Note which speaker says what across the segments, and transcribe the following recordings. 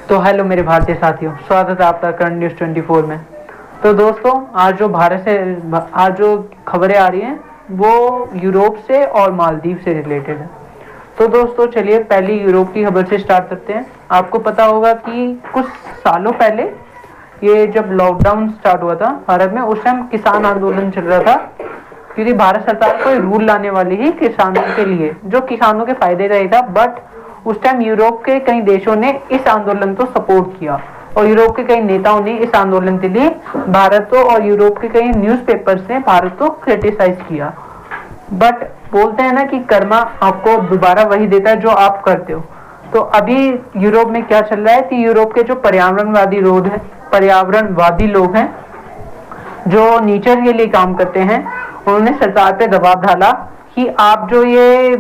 Speaker 1: तो हेलो मेरे भारतीय साथियों, स्वागत है आपका करंट न्यूज़ 24 में। तो दोस्तों, आज जो खबरें आ रही हैं वो यूरोप से और मालदीव से रिलेटेड है। तो दोस्तों चलिए पहली यूरोप की खबर से स्टार्ट करते हैं। आपको पता होगा कि कुछ सालों पहले ये जब लॉकडाउन स्टार्ट हुआ था भारत में, उस टाइम किसान आंदोलन चल रहा था, क्योंकि भारत सरकार कोई रूल लाने वाली ही किसानों के लिए, जो किसानों के फायदे का ही था। बट उस टाइम यूरोप के कई देशों ने इस आंदोलन को सपोर्ट किया और यूरोप के कई नेताओं ने इस आंदोलन के लिए भारत को, और यूरोप के कई न्यूज़पेपर्स ने भारत को क्रिटिसाइज किया। बट बोलते हैं ना कि कर्मा आपको दोबारा वही देता है जो आप करते हो। तो अभी यूरोप में क्या चल रहा है कि यूरोप के जो पर्यावरणवादी लोग हैं, जो नेचर के लिए काम करते हैं, उन्होंने सरकार पे दबाव डाला कि आप जो ये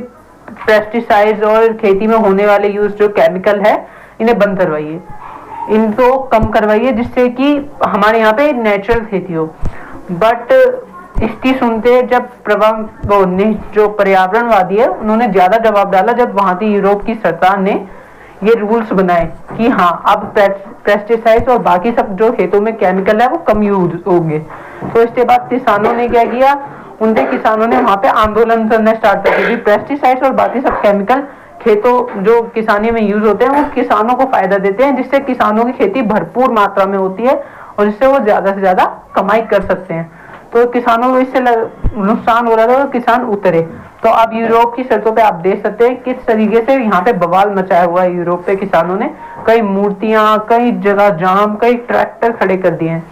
Speaker 1: पेस्टिसाइड्स और खेती में होने वाले यूज जो केमिकल है, इन्हें बंद करवाइए, इनको कम करवाइए, जिससे कि हमारे यहाँ पे नेचुरल खेती हो। बट इसकी सुनते जब जो पर्यावरणवादी है, उन्होंने ज्यादा जवाब डाला जब वहां की यूरोप की सरकार ने ये रूल्स बनाए कि हाँ, अब पेस्टिसाइड्स और बाकी सब जो खेतों में केमिकल है वो कम यूज होंगे। तो इसके बाद किसानों ने क्या किया, उनके किसानों ने वहां पे आंदोलन करना स्टार्ट कर दिया। पेस्टिसाइड्स और बाकी सब केमिकल खेतों जो किसानी में यूज होते हैं वो किसानों को फायदा देते हैं, जिससे किसानों की खेती भरपूर मात्रा में होती है और जिससे वो ज्यादा से ज्यादा कमाई कर सकते हैं। तो किसानों को इससे नुकसान हो रहा था, तो किसान उतरे। तो अब यूरोप की शर्तों पे आप देख सकते हैं किस तरीके से यहाँ पे बवाल मचाया हुआ है यूरोप पे किसानों ने। कई मूर्तियां, कई जगह जाम, कई ट्रैक्टर खड़े कर दिए हैं,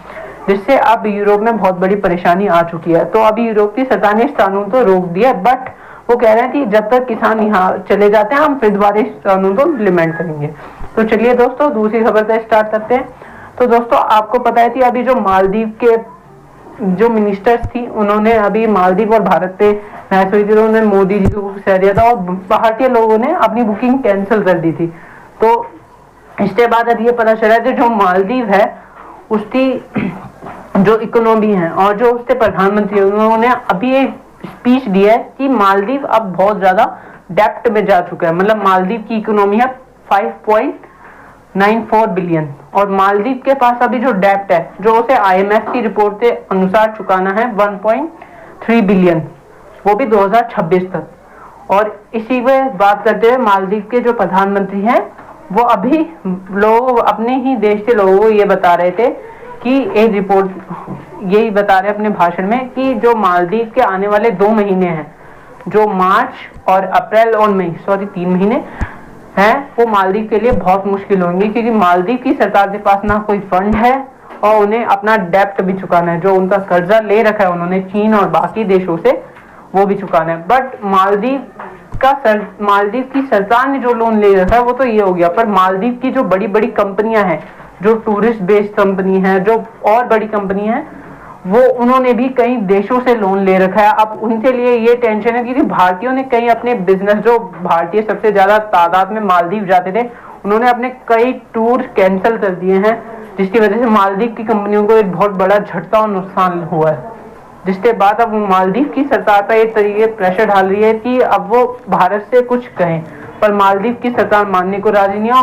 Speaker 1: जिससे अब यूरोप में बहुत बड़ी परेशानी आ चुकी है। तो अभी यूरोप की सरकार ने इस कानून को रोक दिया, बट वो कह रहे हैं कि जब तक किसान यहाँ चले जाते हैं, हम फिर दोबारा इस कानून को इम्प्लीमेंट करेंगे। तो चलिए दोस्तों दूसरी खबर से स्टार्ट करते हैं। तो दोस्तों आपको पता है कि अभी जो मालदीव के जो मिनिस्टर्स थी, उन्होंने अभी मालदीव और भारत पे बहस हुई थी, तो उन्होंने मोदी जी को कह दिया था और भारतीय लोगों ने अपनी बुकिंग कैंसिल कर दी थी। तो इसके बाद अब ये पता चला कि जो मालदीव है उसकी जो इकोनॉमी है और जो उसके प्रधानमंत्री, उन्होंने अभी एक स्पीच दिया है कि मालदीव अब बहुत ज्यादा डेप्ट में जा चुका है। मतलब मालदीव की इकोनॉमी है 5.94 बिलियन और मालदीव के पास अभी जो डेप्ट है, जो उसे IMF की रिपोर्ट के अनुसार चुकाना है 1.3 बिलियन, वो भी 2026 तक। और इसी में बात करते हुए मालदीव के जो प्रधानमंत्री हैं, वो अभी लोग अपने ही देश के लोगों को ये बता रहे थे कि एक रिपोर्ट यही बता रहे अपने भाषण में कि जो मालदीव के आने वाले 2 महीने हैं, जो मार्च और अप्रैल और मई, 3 महीने हैं, वो मालदीव के लिए बहुत मुश्किल होंगे, क्योंकि मालदीव की सरकार के पास ना कोई फंड है और उन्हें अपना डेप्ट भी चुकाना है। जो उनका कर्जा ले रखा है उन्होंने चीन और बाकी देशों से, वो भी चुकाना है। बट मालदीव की सरकार ने जो लोन ले रखा है वो तो ये हो गया, पर मालदीव की जो बड़ी बड़ी कंपनियां हैं, जो टूरिस्ट बेस्ड कंपनी है, जो और बड़ी कंपनी है, वो उन्होंने भी कई देशों से लोन ले रखा है। अब उनके लिए ये टेंशन है क्योंकि भारतीयों ने कई अपने बिजनेस, जो भारतीय सबसे ज्यादा तादाद में मालदीव जाते थे, उन्होंने अपने कई टूर कैंसिल कर दिए हैं, जिसकी वजह से मालदीव की कंपनियों को एक बहुत बड़ा झटका और नुकसान हुआ है। जिसके बाद अब मालदीव की सरकार पर एक तरीके प्रेशर डाल रही है कि अब वो भारत से कुछ कहें, पर मालदीव की सरकार मानने को राजी नहीं है।